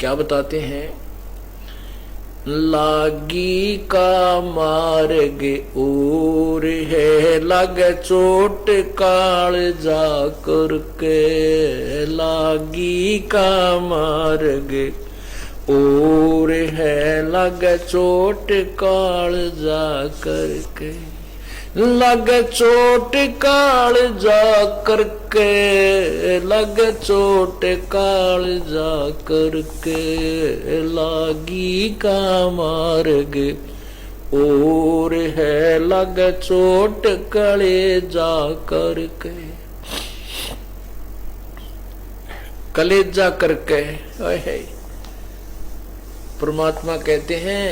क्या बताते हैं? लागी का मार्ग और है, लगे चोट कालजा करके। लागी का मार्ग और है, लगे चोट कालजा करके। लगे चोट कालजा करके, लगे चोट कालजा करके। लागी का मार्ग और है, लगे चोट कलेजा करके। कलेजा करके परमात्मा कहते हैं,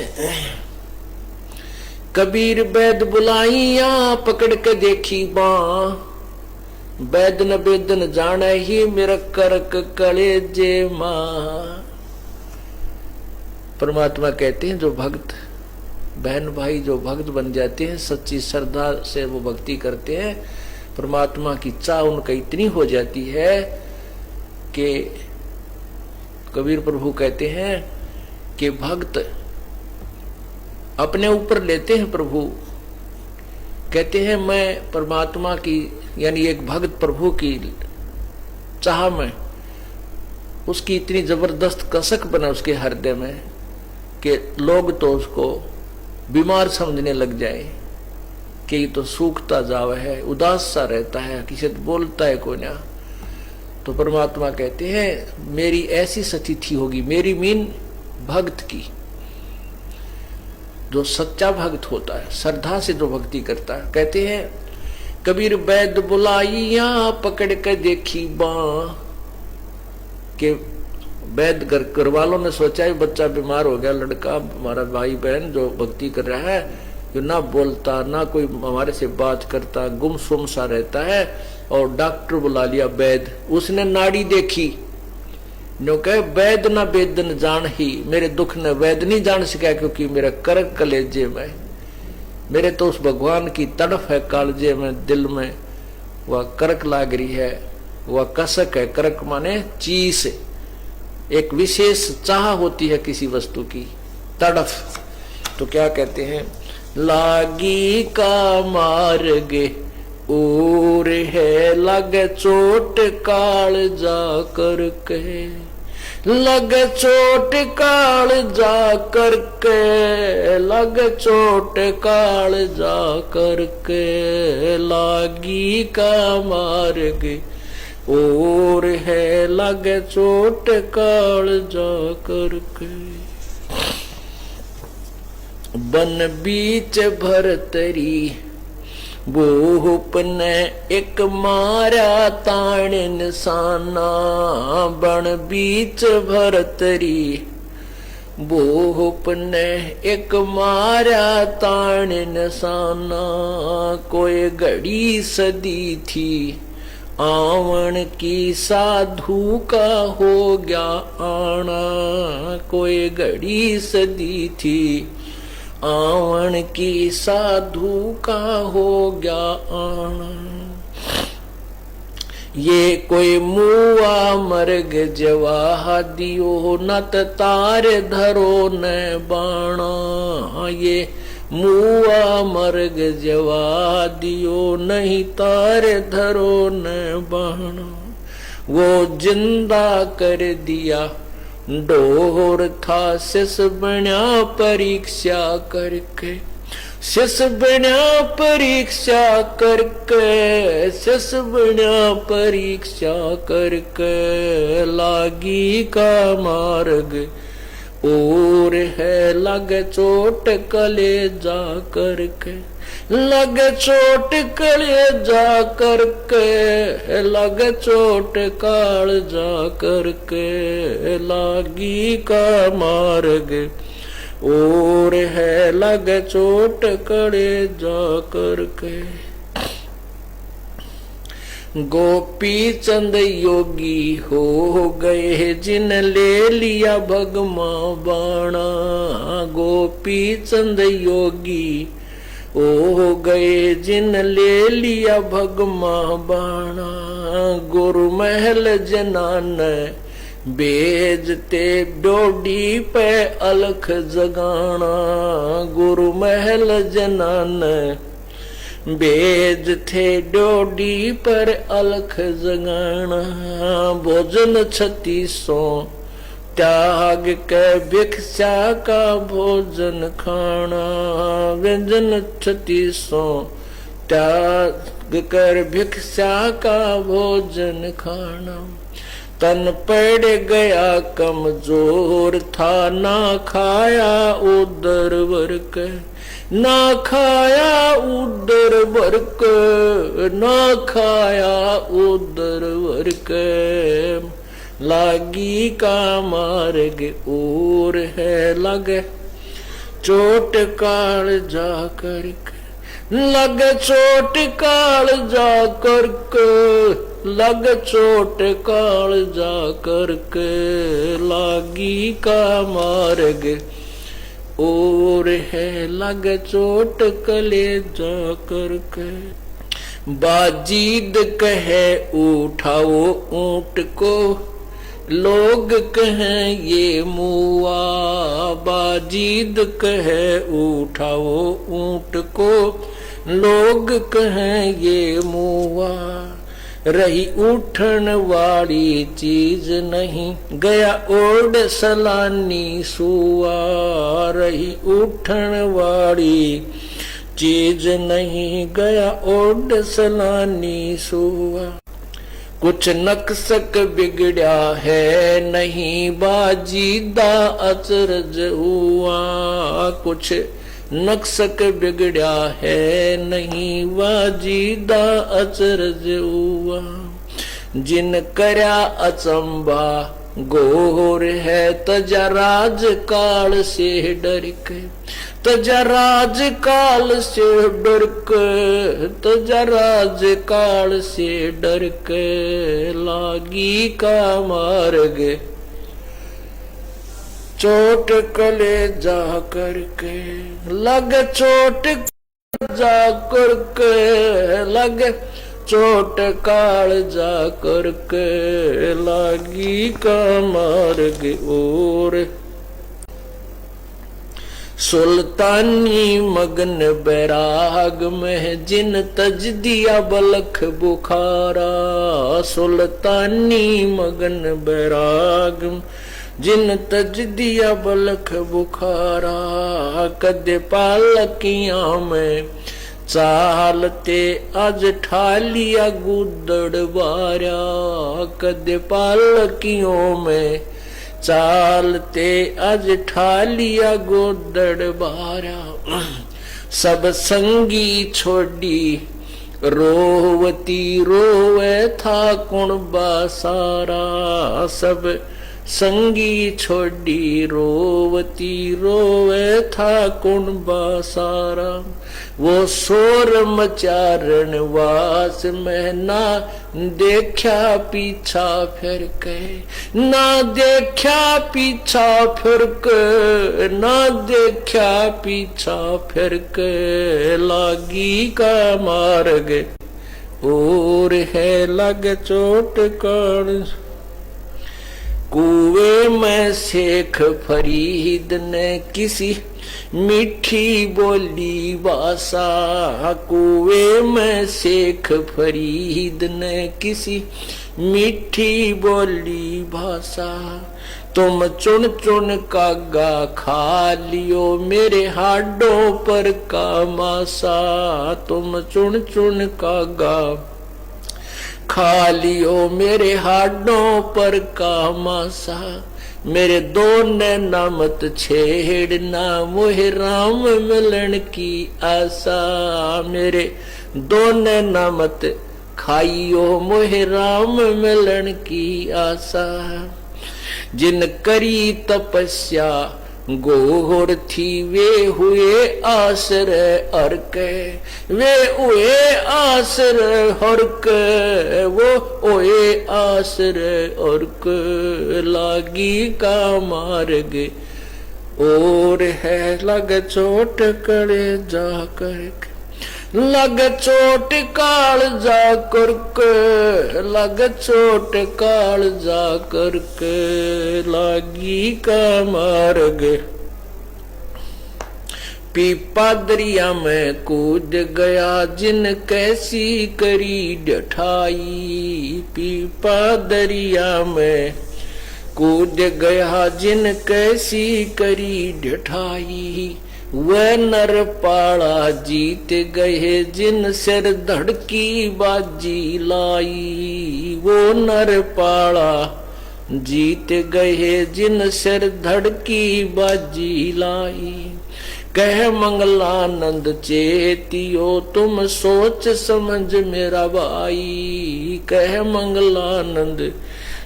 कबीर बैद बुलाइया पकड़ के देखी बां। बैद न बेदन जाने ही मेरा करक कलेजे मां। परमात्मा कहते हैं जो भक्त बहन भाई जो भक्त बन जाते हैं, सच्ची श्रद्धा से वो भक्ति करते हैं, परमात्मा की चाह उनका इतनी हो जाती है कि कबीर प्रभु कहते हैं कि भक्त अपने ऊपर लेते हैं। प्रभु कहते हैं मैं परमात्मा की यानी एक भक्त प्रभु की चाह में उसकी इतनी जबरदस्त कसक बना उसके हृदय में कि लोग तो उसको बीमार समझने लग जाए कि ये तो सूखता जावा है, उदास सा रहता है, किसी से बोलता है कोई ना। तो परमात्मा कहते हैं मेरी ऐसी स्थिति होगी, मेरी मीन भक्त की, जो सच्चा भक्त होता है, श्रद्धा से जो भक्ति करता है। कहते हैं कबीर बैद बुलाइया पकड़ के देखी बां। के वैद घर वालों ने सोचा है बच्चा बीमार हो गया, लड़का हमारा भाई बहन जो भक्ति कर रहा है, जो ना बोलता ना कोई हमारे से बात करता, गुमसुम सा रहता है, और डॉक्टर बुला लिया वैद। उसने नाड़ी देखी, जो कहे वैद ना वेदन जान ही, मेरे दुख ने वैद नहीं जान सका क्योंकि मेरा करक कलेजे में, मेरे तो उस भगवान की तड़फ है कालजे में, दिल में वह करक लाग रही है, वह कसक है। करक माने चीज, एक विशेष चाह होती है किसी वस्तु की, तड़फ। तो क्या कहते हैं, लागी का मार्ग और है, लग चोट काल जा करके, लग चोट काल जा करके, लग चोट काल जा करके। लागी का मार्ग और है, लग चोट काल जा करके। बन बीच भरतरी भूप ने एक मारा ताण निशाना। बन बीच भरतरी भूप ने एक मारा ताण निशाना। कोई घड़ी सदी थी आवन की, साधु का हो गया आना। कोई घड़ी सदी थी आवन की, साधु का हो गया आना। ये कोई मुआ मर्ग जवाह दियो, नत तार धरो न बाणा। ये मुआ मर्ग जवा दियो, नहीं तार धरो न बाणा। वो जिंदा कर दिया डोर था, शिष बना परीक्षा करके, शिष बना परीक्षा करके, शिष बना परीक्षा करके। लागी का मार्ग और है, लग चोट कले जा करके, लग चोट कले जा करके, लग चोट काल जा करके। लागी का मार्ग और है, लग चोट कले जा करके। गोपी चंद योगी हो गए, जिन ले लिया भगमा बाणा। गोपी चंद योगी हो गए, जिन ले लिया भगमा बाणा। गुरु महल जनान बेजते डोडी पे अलख जगाना, गुरु महल जनान बेज थे डोडी पर अलख जगाना। भोजन 3600 त्याग के भिक्षा का भोजन खाना, व्यंजन 3600 त्याग कर भिक्षा का भोजन खाना। तन पड़ गया कमजोर था, ना खाया उदर वर्क, ना खाया उदर वर्क, ना खाया उदर वर्क। लागी का मार्ग और है लगे चोट काल जा करके, लगे चोट काल जा करके, लगे चोट काल जा करके। लागी का मार्ग और है लगे चोट कले जा करके। बाजीद कहे उठाओ ऊंट को, लोग कहें ये मुआ। बाजीद कहे उठाओ ऊंट को, लोग कहें ये मुआ। रही उठन वाली चीज नहीं, गया ओढ़ सलानी सुआ। रही उठन वाली चीज नहीं, गया ओढ़ सलानी सुआ। कुछ नक्सक बिगड़ा है नहीं, बाजीदा अचरज हुआ। कुछ नक्सक बिगड़ा है नहीं, बाजीदा अचरज हुआ। जिन करया अचंबा गोर है, तजा राज काल से डर के, तजा राज काल से डर के, तजा राज काल से डर के। लागी का मार्ग चोट कले जा करके, लग चोट जा करके, लग चोट काल जा करके। लागी का मार्ग और सुल्तानी मगन बैराग में, जिन तज दिया बलख बुखारा। सुल्तानी मगन बैराग में, जिन तज दिया बलख बुखारा। कद पालकियां में चालते आज ठालिया गुदड़ बारा। कद पालकियों में चालते आज ठालिया गुदड़ बारा। सब संगी छोड़ी रोवती रोवे था कुणबा सारा। सब संगी छोड़ी रोवती रोवे था कुणबा सारा। वो शोर मचारण वास में, ना देखा पीछा फिर के, ना देखा पीछा फिर के, ना देखा पीछा फिर के। लागी का मार्ग और है लग चोट काल। कुएं में शेख फरीद ने किसी मीठी बोली भाषा। कुएं में शेख फरीद ने किसी मीठी बोली भाषा। तुम चुन चुन कागा खा लियो मेरे हाडों पर का मासा। तुम चुन चुन कागा खा लियो मेरे हाडों पर का मासा। मेरे दो नैना मत छेड़ना मोहे राम मिलन की आशा। मेरे दो नैना मत खाइयो मोहे राम मिलन की आशा। जिन करी तपस्या गोर थी वे हुए आश्रय अर्क। वे हुए आश्रय हर्क। वो हुए आश्रय अर्क। लागी का मार्ग और है लग चोट करे जा कर। लग चोट काल जा करके, लग चोट काल जा करके, लागी का मार्ग। पीपा दरिया में कूद गया जिन कैसी करी डठाई, पीपा दरिया में कूद गया जिन कैसी करी डठाई। वह नर पाड़ा जीत गए जिन सिर धड़की बाजी लाई, वो नर पाड़ा जीत गए जिन सिर धड़की बाजी लाई। कह मंगलानंद चेतियो तुम सोच समझ मेरा भाई, कह मंगलानंद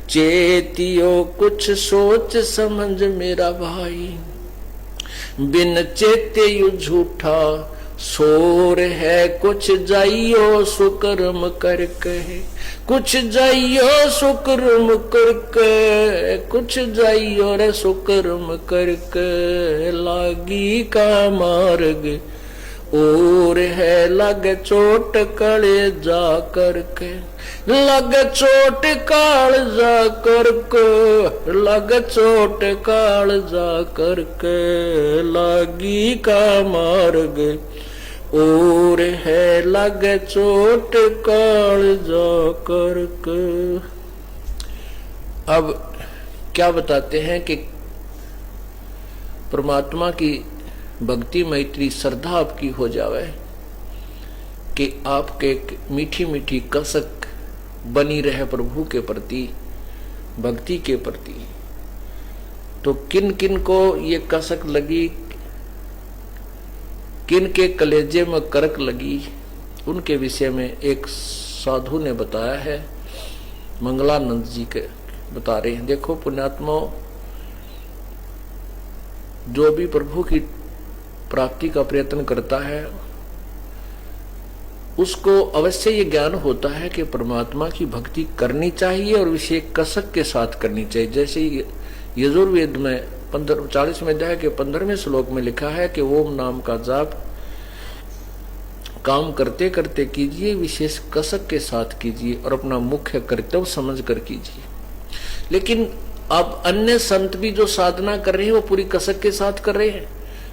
चेतियो कुछ सोच समझ मेरा भाई। बिन चेते यु झूठा शोर है, कुछ जाइयो सुकर्म करके, कुछ जाइयो सुकर्म करके, कुछ जाइयो रे सुकर्म करके, लागी का मार्ग और है लग चोट कले जा करके, लग चोट काल जा करके, लग चोट काल जा करके, लागी का मार्ग और है लग चोट काल जा करके। अब क्या बताते हैं कि परमात्मा की भक्ति में इतनी श्रद्धा आपकी हो जावे कि आपके मीठी मीठी कसक बनी रहे प्रभु के प्रति, भक्ति के प्रति। तो किन किन को ये कसक लगी, किन के कलेजे में करक लगी, उनके विषय में एक साधु ने बताया है। मंगलानंद जी के बता रहे हैं, देखो पुण्यात्माओं, जो भी प्रभु की प्राप्ति का प्रयत्न करता है उसको अवश्य ये ज्ञान होता है कि परमात्मा की भक्ति करनी चाहिए और विशेष कसक के साथ करनी चाहिए। जैसे यजुर्वेद में 40वें अध्याय के 15वें श्लोक में लिखा है कि ओम नाम का जाप काम करते करते कीजिए, विशेष कसक के साथ कीजिए और अपना मुख्य कर्तव्य समझ कर कीजिए। लेकिन अब अन्य संत भी जो साधना कर रहे हैं वो पूरी कसक के साथ कर रहे हैं।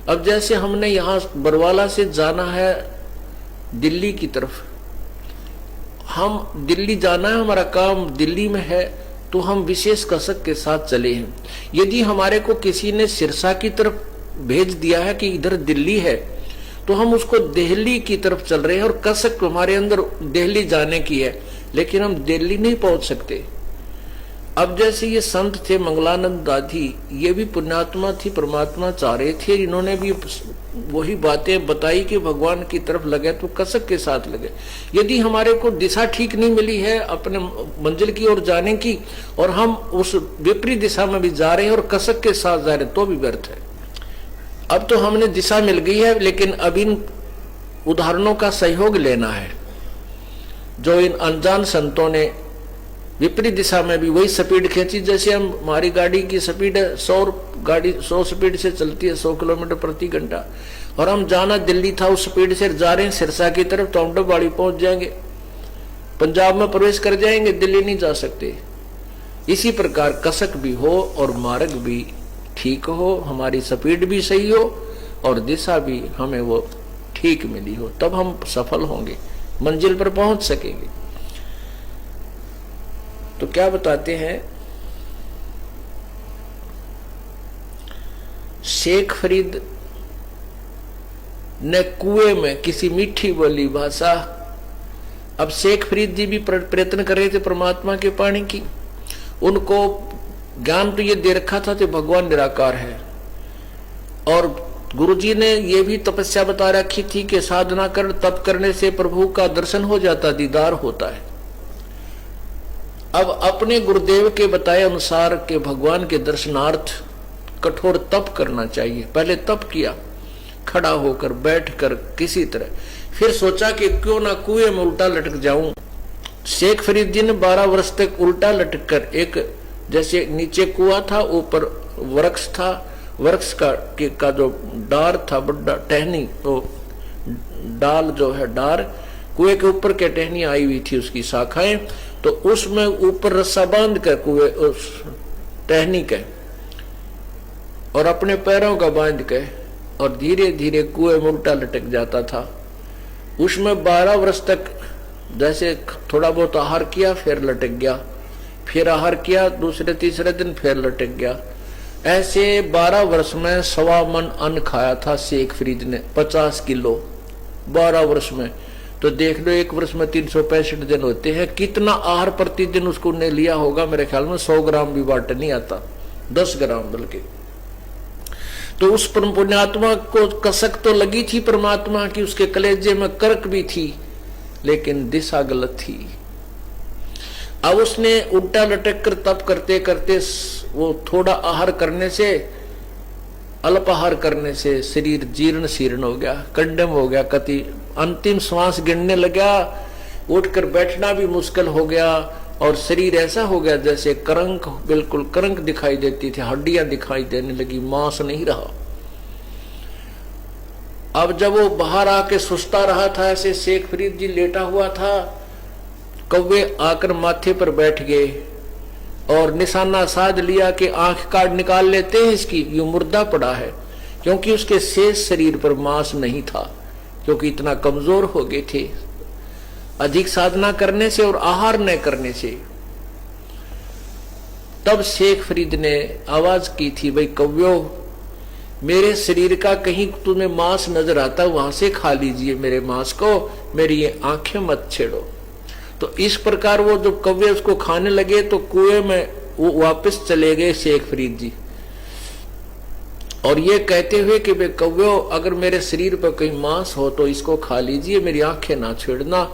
अब जैसे हमने यहाँ बरवाला से जाना है दिल्ली की तरफ, हम दिल्ली जाना है, हमारा काम दिल्ली में है, तो हम विशेष कसक के साथ चले हैं। यदि हमारे को किसी ने सिरसा की तरफ भेज दिया है कि इधर दिल्ली है, तो हम उसको दिल्ली की तरफ चल रहे हैं और कसक हमारे अंदर दिल्ली जाने की है, लेकिन हम दिल्ली नहीं पहुंच सकते। अब जैसे ये संत थे मंगलानंद दादी, ये भी पुण्यात्मा थी, परमात्मा चाह रहे थे, इन्होंने भी वही बातें बताई कि भगवान की तरफ लगे तो कसक के साथ लगे। यदि हमारे को दिशा ठीक नहीं मिली है अपने मंजिल की ओर जाने की और हम उस विपरीत दिशा में भी जा रहे हैं और कसक के साथ जा रहे हैं, तो भी व्यर्थ है। अब तो हमने दिशा मिल गई है, लेकिन अब इन उदाहरणों का सहयोग लेना है। जो इन अनजान संतों ने विपरीत दिशा में भी वही स्पीड खींची, जैसे हमारी गाड़ी की स्पीड है 100 स्पीड से चलती है 100 किलोमीटर प्रति घंटा, और हम जाना दिल्ली था उस स्पीड से जा रहे हैं सिरसा की तरफ, तो हम डबवाड़ी पहुंच जाएंगे, पंजाब में प्रवेश कर जाएंगे, दिल्ली नहीं जा सकते। इसी प्रकार कसक भी हो और मार्ग भी ठीक हो, हमारी स्पीड भी सही हो और दिशा भी हमें वो ठीक मिली हो, तब हम सफल होंगे, मंजिल पर पहुंच सकेंगे। तो क्या बताते हैं, शेख फरीद ने कुएं में किसी मीठी बोली भाषा, अब शेख फरीद जी भी प्रयत्न कर रहे थे परमात्मा के पानी की, उनको ज्ञान तो ये दे रखा था कि भगवान निराकार है, और गुरुजी ने ये भी तपस्या बता रखी थी कि साधना कर, तप करने से प्रभु का दर्शन हो जाता, दीदार होता है। अब अपने गुरुदेव के बताए अनुसार के भगवान के दर्शनार्थ कठोर तप करना चाहिए। पहले तप किया, खड़ा होकर, बैठकर, किसी तरह, फिर सोचा कि क्यों ना कुएं में उल्टा लटक जाऊं। शेख फरीद जी ने 12 वर्ष तक उल्टा लटक कर, एक जैसे नीचे कुआं था, ऊपर वृक्ष था, वृक्ष का जो डार था, बड़ा टहनी, तो डाल जो है डार, कुएं के ऊपर के टहनी आई हुई थी उसकी शाखाएं, तो उसमें ऊपर रस्सा बांध कर कुएं उस टहनी के और अपने पैरों का बांध के और धीरे धीरे कुएं में उल्टा लटक जाता था। उसमें 12 वर्ष तक जैसे थोड़ा बहुत आहार किया फिर लटक गया, फिर आहार किया, दूसरे तीसरे दिन फिर लटक गया। ऐसे 12 वर्ष में 1.25 मन अन्न खाया था शेख फरीद ने, 50 किलो 12 वर्ष में। तो देख लो एक वर्ष में 365 दिन होते हैं, कितना आहार प्रतिदिन उसको ने लिया होगा। मेरे ख्याल में 100 ग्राम भी बाट नहीं आता, 10 ग्राम बल्कि। तो उस पुण्यात्मा को कसक तो लगी थी परमात्मा की, उसके कलेजे में कर्क भी थी, लेकिन दिशा गलत थी। अब उसने उल्टा लटक कर तप करते करते वो थोड़ा आहार करने से, अल्प आहार करने से शरीर जीर्ण शीर्ण हो गया, कंडम हो गया, कति अंतिम श्वास गिनने लगा, उठकर बैठना भी मुश्किल हो गया और शरीर ऐसा हो गया जैसे करंक, बिल्कुल करंक दिखाई देती थी, हड्डियां दिखाई देने लगी, मांस नहीं रहा। अब जब वो बाहर आके सुस्ता रहा था, ऐसे शेख फरीद जी लेटा हुआ था, कौवे आकर माथे पर बैठ गए और निशाना साध लिया कि आंख काट निकाल लेते हैं इसकी, ये मुर्दा पड़ा है। क्योंकि उसके शेष शरीर पर मांस नहीं था, क्योंकि इतना कमजोर हो गए थे अधिक साधना करने से और आहार न करने से। तब शेख फरीद ने आवाज की थी, भाई कव्यो, मेरे शरीर का कहीं तुम्हें मांस नजर आता वहां से खा लीजिए मेरे मांस को, मेरी ये आंखें मत छेड़ो। तो इस प्रकार वो जो कव्वे उसको खाने लगे तो कुएं में वो वापस चले गए शेख फरीद जी, और ये कहते हुए कि वे कव्यो, अगर मेरे शरीर पर कहीं मांस हो तो इसको खा लीजिए, मेरी आंखें ना छेड़ना,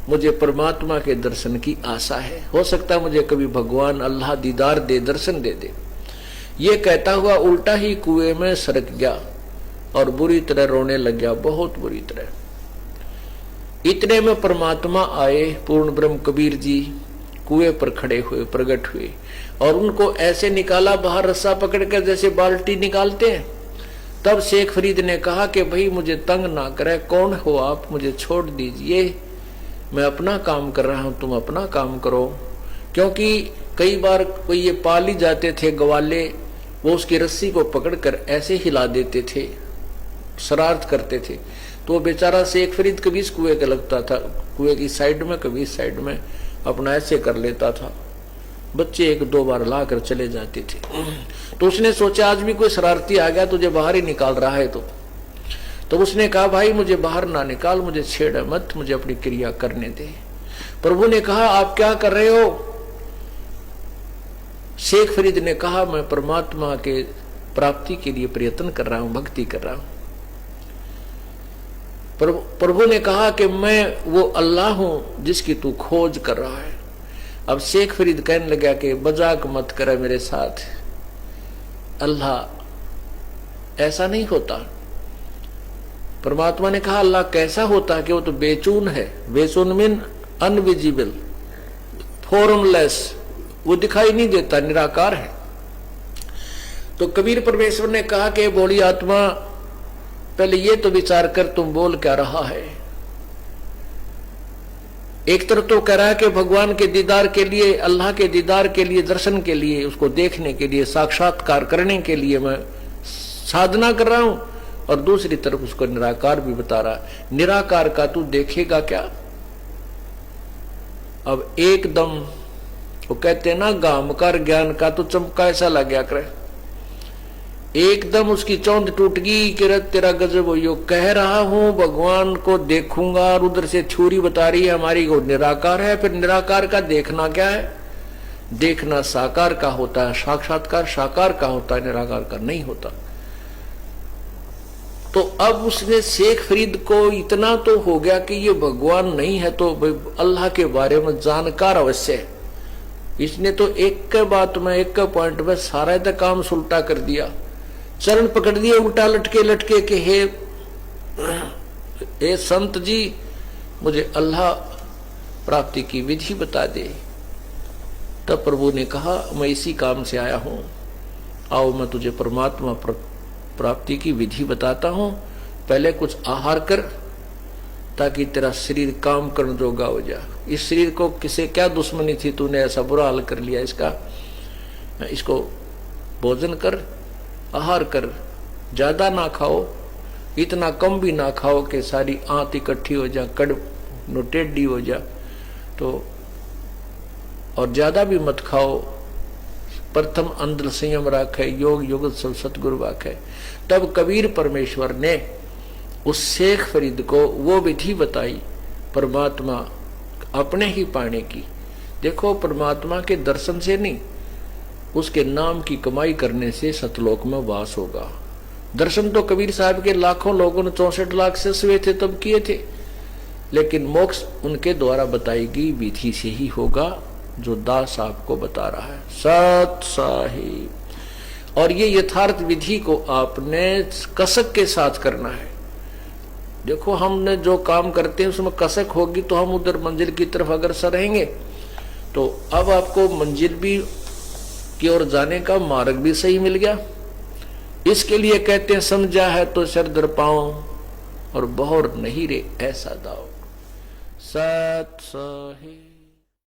मुझे परमात्मा के दर्शन की आशा है, हो सकता है मुझे कभी भगवान अल्लाह दीदार दे, दर्शन दे दे। ये कहता हुआ उल्टा ही कुएं में सरक गया और बुरी तरह रोने लग गया, बहुत बुरी तरह। इतने में परमात्मा आए, पूर्ण ब्रह्म कबीर जी कुएं पर खड़े हुए, प्रकट हुए और उनको ऐसे निकाला बाहर रस्सा पकड़कर जैसे बाल्टी निकालते हैं। तब शेख फरीद ने कहा कि भाई मुझे तंग ना करे, कौन हो आप, मुझे छोड़ दीजिए, मैं अपना काम कर रहा हूं, तुम अपना काम करो। क्योंकि कई बार कोई ये पाली जाते थे ग्वाले, वो उसकी रस्सी को पकड़कर ऐसे हिला देते थे, शरारत करते थे, तो बेचारा शेख फरीद कभी इस कुएं का लगता था, कुएं की साइड में कभी इस साइड में, अपना ऐसे कर लेता था। बच्चे 1-2 बार ला कर चले जाते थे। तो उसने सोचा आज भी कोई शरारती आ गया, तुझे बाहर ही निकाल रहा है। तो उसने कहा भाई मुझे बाहर ना निकाल, मुझे छेड़ मत, मुझे अपनी क्रिया करने दे। प्रभु ने कहा आप क्या कर रहे हो? शेख फरीद ने कहा मैं परमात्मा के प्राप्ति के लिए प्रयत्न कर रहा हूं, भक्ति कर रहा हूं। प्रभु ने कहा कि मैं वो अल्लाह हूं जिसकी तू खोज कर रहा है। अब शेख फरीद कहने लगा कि मजाक मत करे मेरे साथ, अल्लाह ऐसा नहीं होता। परमात्मा ने कहा अल्लाह कैसा होता है कि वो तो बेचून है, बेचून मीन अनविजिबल, फॉर्मलेस, वो दिखाई नहीं देता, निराकार है। तो कबीर परमेश्वर ने कहा कि बोली आत्मा पहले ये तो विचार कर तुम बोल क्या रहा है। एक तरफ तो कह रहा है कि भगवान के दीदार के लिए, अल्लाह के दीदार के लिए, दर्शन के लिए, उसको देखने के लिए, साक्षात्कार करने के लिए मैं साधना कर रहा हूं, और दूसरी तरफ उसको निराकार भी बता रहा है। निराकार का तू देखेगा क्या? अब एकदम वो कहते ना गामकार ज्ञान का तो चमका ऐसा लग गया करे, एकदम उसकी चौंध टूट गई कि तेरा गजब हो। यो कह रहा हूं भगवान को देखूंगा, और उधर से थ्योरी बता रही है हमारी वो निराकार है। फिर निराकार का देखना क्या है? देखना साकार का होता है, साक्षात्कार साकार का होता है, निराकार का नहीं होता। तो अब उसने शेख फरीद को इतना तो हो गया कि ये भगवान नहीं है तो अल्लाह के बारे में जानकार अवश्य है। इसने तो एक के बात में, एक के पॉइंट में सारा इतना काम सुलटा कर दिया, चरण पकड़ दिए उल्टा लटके लटके के हे संत जी मुझे अल्लाह प्राप्ति की विधि बता दे। तब प्रभु ने कहा मैं इसी काम से आया हूं, आओ मैं तुझे परमात्मा प्राप्ति की विधि बताता हूं। पहले कुछ आहार कर, ताकि तेरा शरीर काम करने जोगा हो जा। इस शरीर को किसे क्या दुश्मनी थी, तूने ऐसा बुरा हाल कर लिया इसका। इसको भोजन कर, आहार कर, ज्यादा ना खाओ, इतना कम भी ना खाओ कि सारी आंत इकट्ठी हो जा, कड़ टेढ़ी हो जा। तो और ज्यादा भी मत खाओ। प्रथम अंदर संयम राखे, योग युगत सब सतगुरु वाखे। तब कबीर परमेश्वर ने उस शेख फरीद को वो विधि बताई परमात्मा अपने ही पाने की। देखो, परमात्मा के दर्शन से नहीं, उसके नाम की कमाई करने से सतलोक में वास होगा। दर्शन तो कबीर साहब के लाखों लोगों ने 64 लाख से हुए थे तब किए थे, लेकिन मोक्ष उनके द्वारा बताई गई विधि से ही होगा जो दास आपको बता रहा है, सत साहिब। और ये यथार्थ विधि को आपने कसक के साथ करना है। देखो, हमने जो काम करते हैं उसमें कसक होगी तो हम उधर मंजिल की तरफ अग्रसर रहेंगे। तो अब आपको मंजिल भी की ओर जाने का मार्ग भी सही मिल गया। इसके लिए कहते हैं, समझा है तो सर दर पाओ और बहुर नहीं रे ऐसा दाओ। सत साहिब।